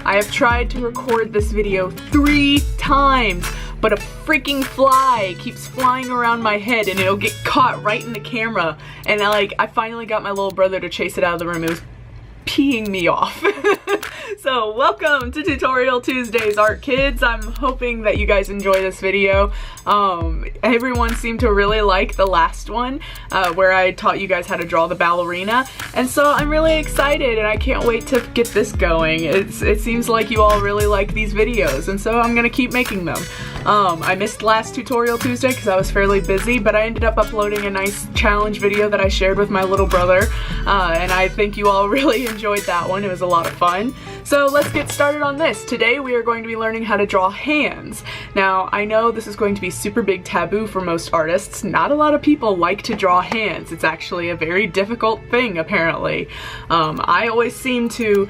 I have tried to record this video 3 times, but a freaking fly keeps flying around my head and it'll get caught right in the camera. And I finally got my little brother to chase it out of the room. It was peeing me off. So welcome to Tutorial Tuesdays, Art Kids. I'm hoping that you guys enjoy this video. Everyone seemed to really like the last one where I taught you guys how to draw the ballerina, and so I'm really excited and I can't wait to get this going. It seems like you all really like these videos, and so I'm gonna keep making them. I missed last Tutorial Tuesday because I was fairly busy, but I ended up uploading a nice challenge video that I shared with my little brother, and I think you all really enjoyed that one. It was a lot of fun. So let's get started on this. Today we are going to be learning how to draw hands. Now, I know this is going to be super big taboo for most artists. Not a lot of people like to draw hands. It's actually a very difficult thing, apparently. I always seem to...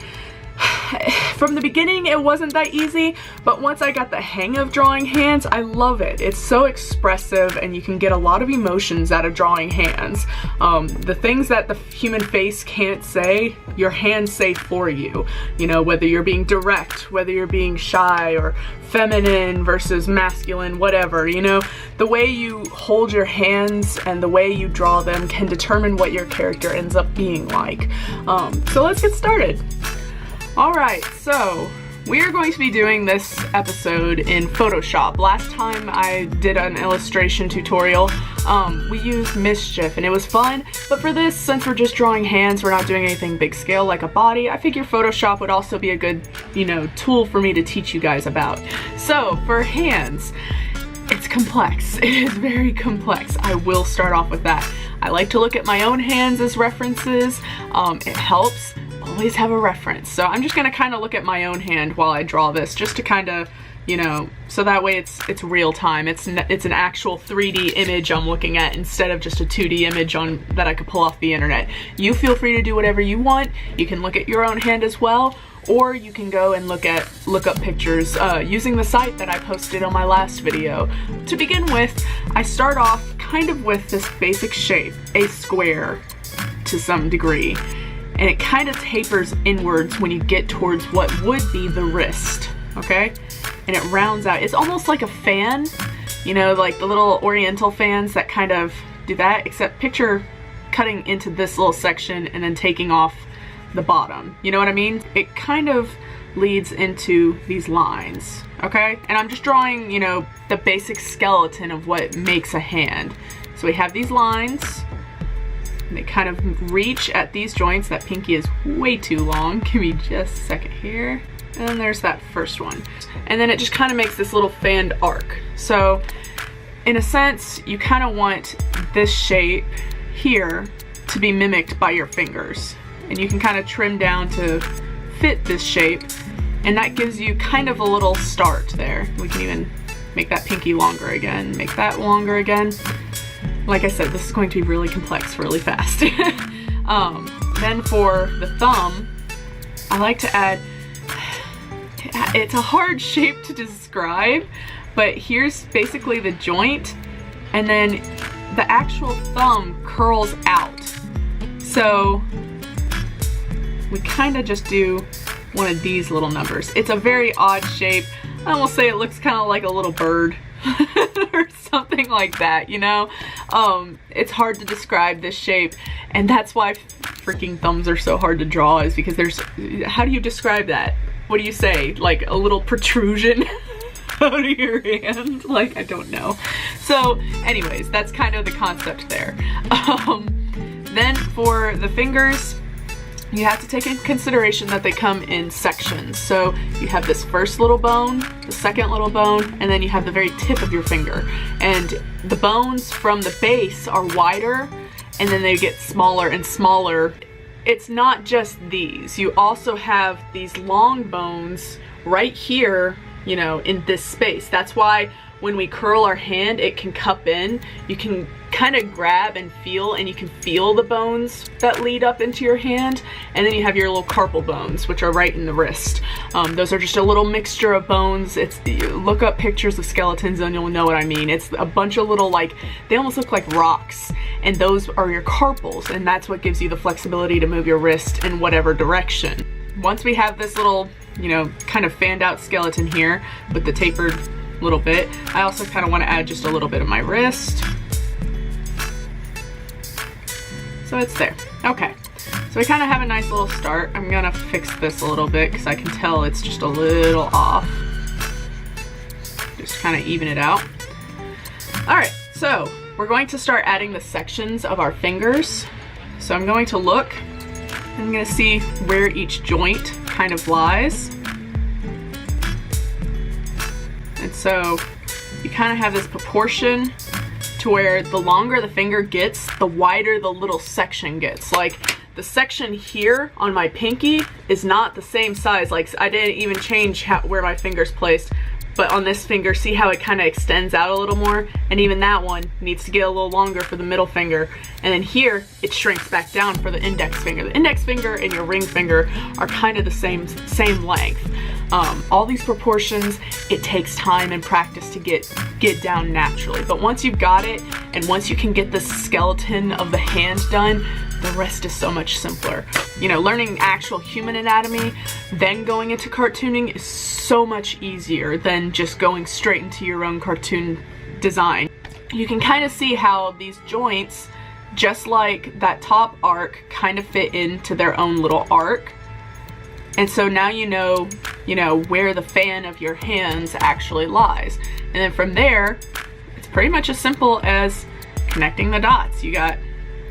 From the beginning, it wasn't that easy, but once I got the hang of drawing hands, I love it. It's so expressive and you can get a lot of emotions out of drawing hands. The things that the human face can't say, your hands say for you. You know, whether you're being direct, whether you're being shy or feminine versus masculine, whatever, you know, the way you hold your hands and the way you draw them can determine what your character ends up being like. So let's get started. Alright, so we are going to be doing this episode in Photoshop. Last time I did an illustration tutorial, we used Mischief and it was fun, but for this, since we're just drawing hands, we're not doing anything big scale like a body, I figure Photoshop would also be a good, you know, tool for me to teach you guys about. So, for hands, it's complex. It is very complex. I will start off with that. I like to look at my own hands as references. It helps. Always have a reference. So I'm just gonna kind of look at my own hand while I draw this, just to kind of, you know, so that way it's real time. It's an actual 3D image I'm looking at instead of just a 2D image that I could pull off the internet. You feel free to do whatever you want. You can look at your own hand as well, or you can go and look up pictures using the site that I posted on my last video. To begin with, I start off kind of with this basic shape, a square to some degree. And it kind of tapers inwards when you get towards what would be the wrist, okay? And it rounds out. It's almost like a fan, you know, like the little oriental fans that kind of do that, except picture cutting into this little section and then taking off the bottom. You know what I mean? It kind of leads into these lines, okay? And I'm just drawing, you know, the basic skeleton of what makes a hand. So we have these lines. They kind of reach at these joints. That pinky is way too long. Give me just a second here. And then there's that first one. And then it just kind of makes this little fanned arc. So in a sense, you kind of want this shape here to be mimicked by your fingers. And you can kind of trim down to fit this shape. And that gives you kind of a little start there. We can even make that pinky longer again, make that longer again. Like I said, this is going to be really complex really fast. Then for the thumb, I like to add, it's a hard shape to describe, but here's basically the joint, and then the actual thumb curls out. So we kind of just do one of these little numbers. It's a very odd shape. I will say it looks kind of like a little bird. Or something like that, you know? It's hard to describe this shape, and that's why freaking thumbs are so hard to draw, is because how do you describe that? What do you say? Like a little protrusion out of your hand? Like, I don't know. So anyways, that's kind of the concept there. Then for the fingers, you have to take into consideration that they come in sections. So you have this first little bone, the second little bone, and then you have the very tip of your finger. And the bones from the base are wider, and then they get smaller and smaller. It's not just these. You also have these long bones right here, you know, in this space. That's why when we curl our hand, it can cup in. You can kind of grab and feel, and you can feel the bones that lead up into your hand. And then you have your little carpal bones, which are right in the wrist. Those are just a little mixture of bones. Look up pictures of skeletons and you'll know what I mean. It's a bunch of little, like, they almost look like rocks, and those are your carpals, and that's what gives you the flexibility to move your wrist in whatever direction. once we have this little, you know, kind of fanned out skeleton here with the tapered little bit, I also kind of want to add just a little bit of my wrist. So it's there. Okay, so we kind of have a nice little start. I'm gonna fix this a little bit because I can tell it's just a little off. Just kind of even it out. All right, so we're going to start adding the sections of our fingers. So I'm going to look, I'm gonna see where each joint kind of lies. And so you kind of have this proportion to where the longer the finger gets, the wider the little section gets. Like the section here on my pinky is not the same size. Like I didn't even change where my finger's placed, but on this finger, see how it kind of extends out a little more? And even that one needs to get a little longer for the middle finger. And then here, it shrinks back down for the index finger. The index finger and your ring finger are kind of the same length. All these proportions, it takes time and practice to get down naturally. But once you've got it, and once you can get the skeleton of the hand done, the rest is so much simpler. You know, learning actual human anatomy, then going into cartooning is so much easier than just going straight into your own cartoon design. You can kind of see how these joints, just like that top arc, kind of fit into their own little arc. And so now you know where the fan of your hands actually lies. And then from there, it's pretty much as simple as connecting the dots. You got,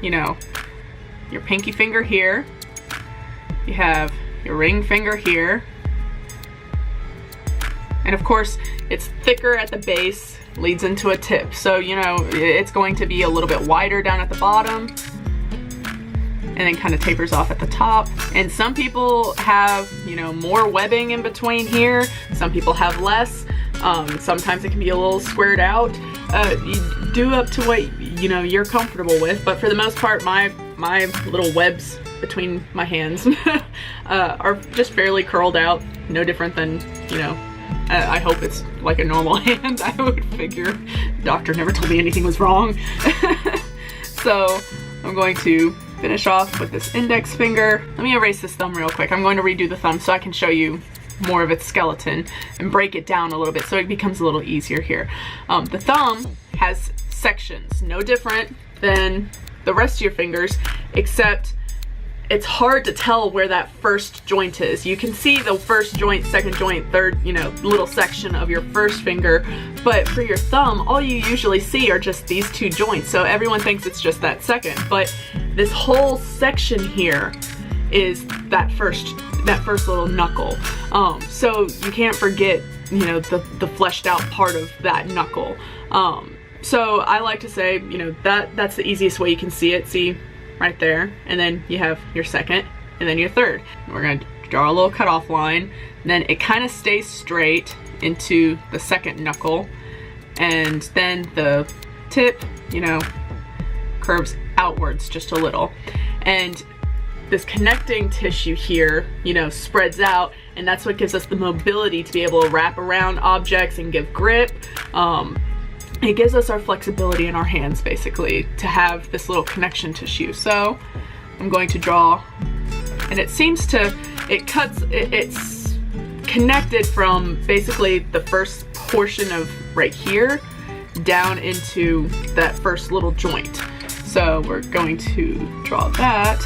you know, your pinky finger here, you have your ring finger here, and of course it's thicker at the base, leads into a tip, so you know it's going to be a little bit wider down at the bottom and then kind of tapers off at the top. And some people have, you know, more webbing in between here, some people have less. Sometimes it can be a little squared out. You do up to what, you know, you're comfortable with, but for the most part my little webs between my hands are just fairly curled out, no different than, you know, I hope it's like a normal hand, I would figure. The doctor never told me anything was wrong. So I'm going to finish off with this index finger. Let me erase this thumb real quick. I'm going to redo the thumb so I can show you more of its skeleton and break it down a little bit so it becomes a little easier here. The thumb has sections, no different than the rest of your fingers, except it's hard to tell where that first joint is. You can see the first joint, second joint, third, you know, little section of your first finger, but for your thumb, all you usually see are just these two joints. So everyone thinks it's just that second, but this whole section here is that first little knuckle. So you can't forget, you know, the fleshed out part of that knuckle. So I like to say, you know, that's the easiest way you can see it. See right there, and then you have your second, and then your third. We're gonna draw a little cutoff line, and then it kind of stays straight into the second knuckle, and then the tip, you know, curves outwards just a little. And this connecting tissue here, you know, spreads out, and that's what gives us the mobility to be able to wrap around objects and give grip. It gives us our flexibility in our hands, basically, to have this little connection tissue. So I'm going to draw, and it seems to, it's connected from basically the first portion of right here down into that first little joint. So we're going to draw that,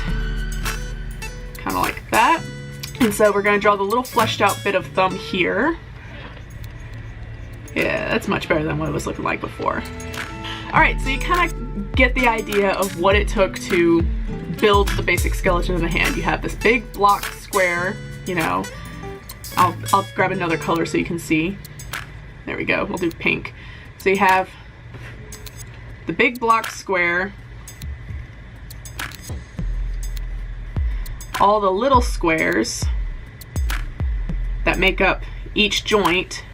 kind of like that. And so we're going to draw the little fleshed out bit of thumb here. Yeah, that's much better than what it was looking like before. All right, so you kind of get the idea of what it took to build the basic skeleton of the hand. You have this big block square, you know. I'll grab another color so you can see. There we go, we'll do pink. So you have the big block square, all the little squares that make up each joint.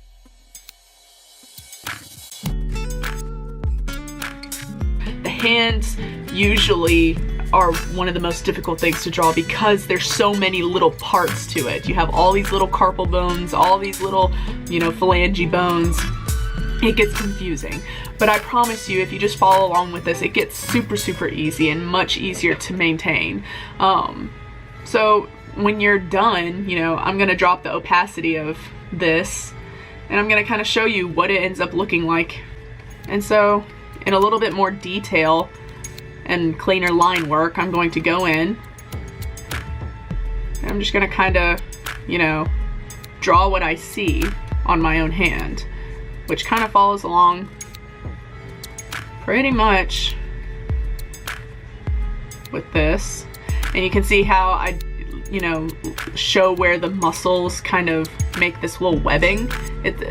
Hands usually are one of the most difficult things to draw because there's so many little parts to it. You have all these little carpal bones, all these little, you know, phalange bones. It gets confusing, but I promise you, if you just follow along with this, it gets super, super easy and much easier to maintain. So when you're done, you know, I'm gonna drop the opacity of this and I'm gonna kind of show you what it ends up looking like. And so in a little bit more detail and cleaner line work, I'm going to go in and I'm just gonna kind of, you know, draw what I see on my own hand, which kind of follows along pretty much with this. And you can see how I, you know, show where the muscles kind of make this little webbing.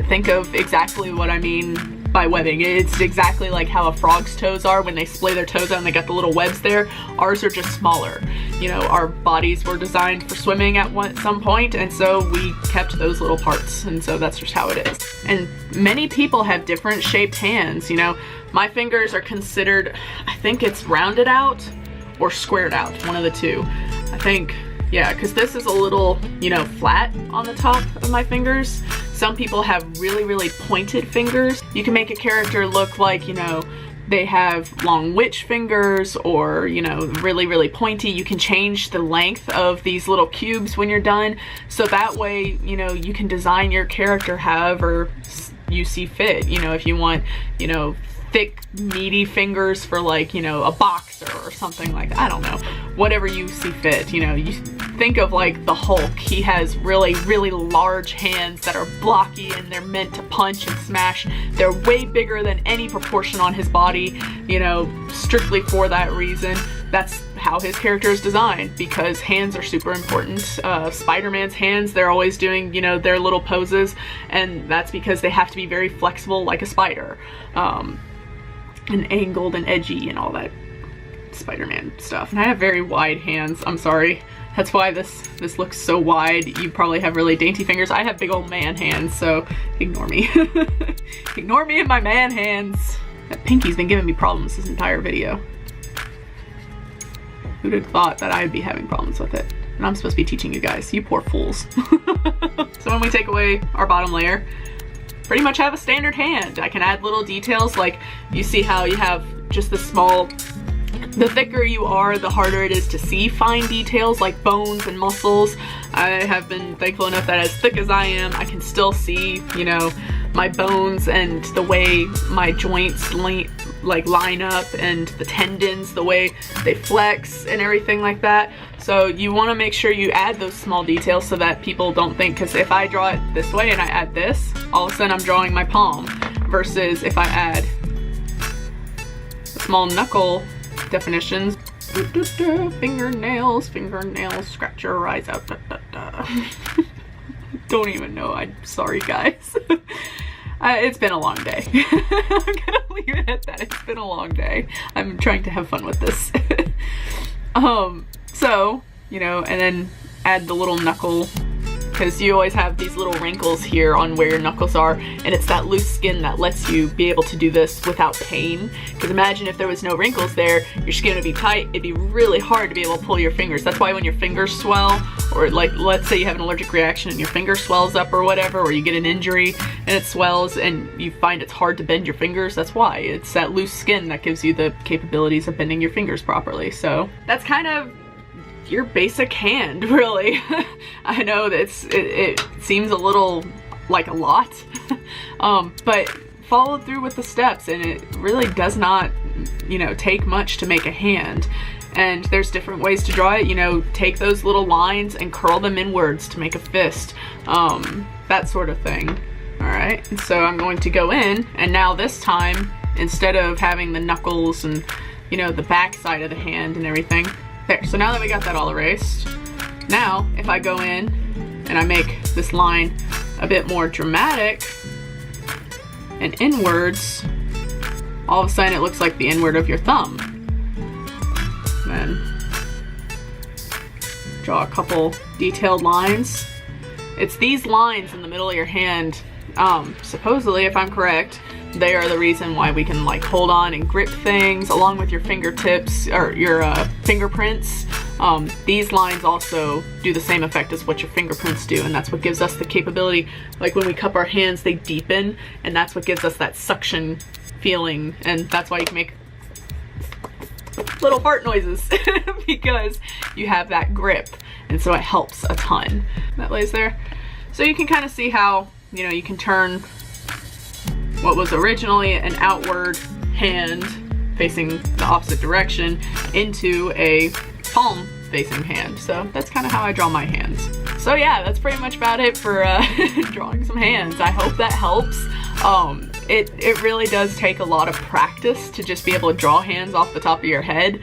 Think of exactly what I mean by webbing. It's exactly like how a frog's toes are when they splay their toes out and they got the little webs there. Ours are just smaller. You know, our bodies were designed for swimming at some point, and so we kept those little parts, and so that's just how it is. And many people have different shaped hands. You know, my fingers are considered, I think it's rounded out or squared out, one of the two. I think, yeah, because this is a little, you know, flat on the top of my fingers. Some people have really, really pointed fingers. You can make a character look like, you know, they have long witch fingers or, you know, really, really pointy. You can change the length of these little cubes when you're done. So that way, you know, you can design your character however you see fit. You know, if you want, you know, thick, meaty fingers for like, you know, a boxer or something like that. I don't know. Whatever you see fit, you know. You think of like the Hulk. He has really, really large hands that are blocky and they're meant to punch and smash. They're way bigger than any proportion on his body, you know, strictly for that reason. That's how his character is designed, because hands are super important. Spider-Man's hands, they're always doing, you know, their little poses, and that's because they have to be very flexible like a spider. And angled and edgy and all that Spider-Man stuff. And I have very wide hands, I'm sorry. That's why this looks so wide. You probably have really dainty fingers. I have big old man hands, so ignore me. Ignore me and my man hands. That pinky's been giving me problems this entire video. Who'd have thought that I'd be having problems with it? And I'm supposed to be teaching you guys, you poor fools. So when we take away our bottom layer, pretty much have a standard hand. I can add little details, like you see how you have just the small, the thicker you are, the harder it is to see fine details like bones and muscles. I have been thankful enough that as thick as I am, I can still see, you know, my bones and the way my joints like line up, and the tendons, the way they flex and everything like that. So you want to make sure you add those small details so that people don't think, because if I draw it this way and I add this, all of a sudden I'm drawing my palm, versus if I add small knuckle definitions, fingernails, scratch your eyes out, Don't even know, I'm sorry guys. It's been a long day. I'm gonna leave it at that. It's been a long day. I'm trying to have fun with this. So, you know, and then add the little knuckle, because you always have these little wrinkles here on where your knuckles are, and it's that loose skin that lets you be able to do this without pain. Because imagine if there was no wrinkles there, your skin would be tight, it'd be really hard to be able to pull your fingers. That's why when your fingers swell, or like let's say you have an allergic reaction and your finger swells up or whatever, or you get an injury and it swells and you find it's hard to bend your fingers, that's why. It's that loose skin that gives you the capabilities of bending your fingers properly. So that's kind of your basic hand, really. I know that it seems a little like a lot, but follow through with the steps, and it really does not, you know, take much to make a hand. And there's different ways to draw it. You know, take those little lines and curl them inwards to make a fist, that sort of thing. All right, and so I'm going to go in, and now this time, instead of having the knuckles and, you know, the back side of the hand and everything, there. So now that we got that all erased, now if I go in and I make this line a bit more dramatic and inwards, all of a sudden it looks like the inward of your thumb. Then draw a couple detailed lines. It's these lines in the middle of your hand, supposedly, if I'm correct, they are the reason why we can like hold on and grip things, along with your fingertips or your fingerprints. These lines also do the same effect as what your fingerprints do, and that's what gives us the capability, like when we cup our hands, they deepen, and that's what gives us that suction feeling, and that's why you can make little fart noises because you have that grip, and so it helps a ton. That lays there. So you can kind of see how, you know, you can turn what was originally an outward hand facing the opposite direction into a palm facing hand. So that's kind of how I draw my hands. So yeah, that's pretty much about it for drawing some hands. I hope that helps. It really does take a lot of practice to just be able to draw hands off the top of your head.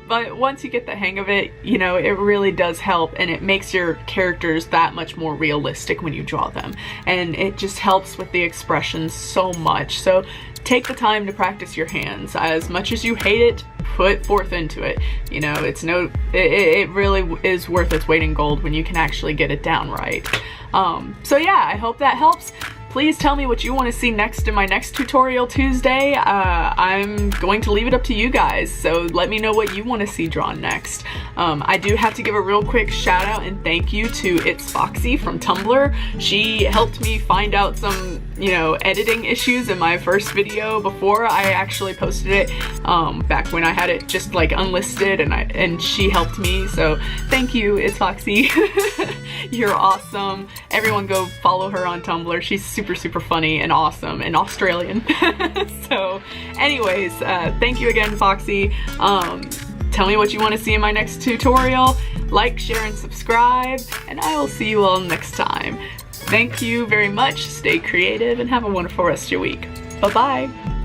But once you get the hang of it, you know, it really does help, and it makes your characters that much more realistic when you draw them. And it just helps with the expressions so much. So take the time to practice your hands. As much as you hate it, put forth into it. You know, it really is worth its weight in gold when you can actually get it down right. So yeah, I hope that helps. Please tell me what you want to see next in my next tutorial Tuesday. I'm going to leave it up to you guys, so let me know what you want to see drawn next. I do have to give a real quick shout out and thank you to It's Foxy from Tumblr. She helped me find out some, you know, editing issues in my first video before I actually posted it, back when I had it just like unlisted, and she helped me, so thank you, It's Foxy. You're awesome. Everyone go follow her on Tumblr. She's super funny and awesome and Australian. So anyways, thank you again, Foxy. Tell me what you want to see in my next tutorial. Like, share, and subscribe, and I will see you all next time. Thank you very much. Stay creative and have a wonderful rest of your week. Bye-bye.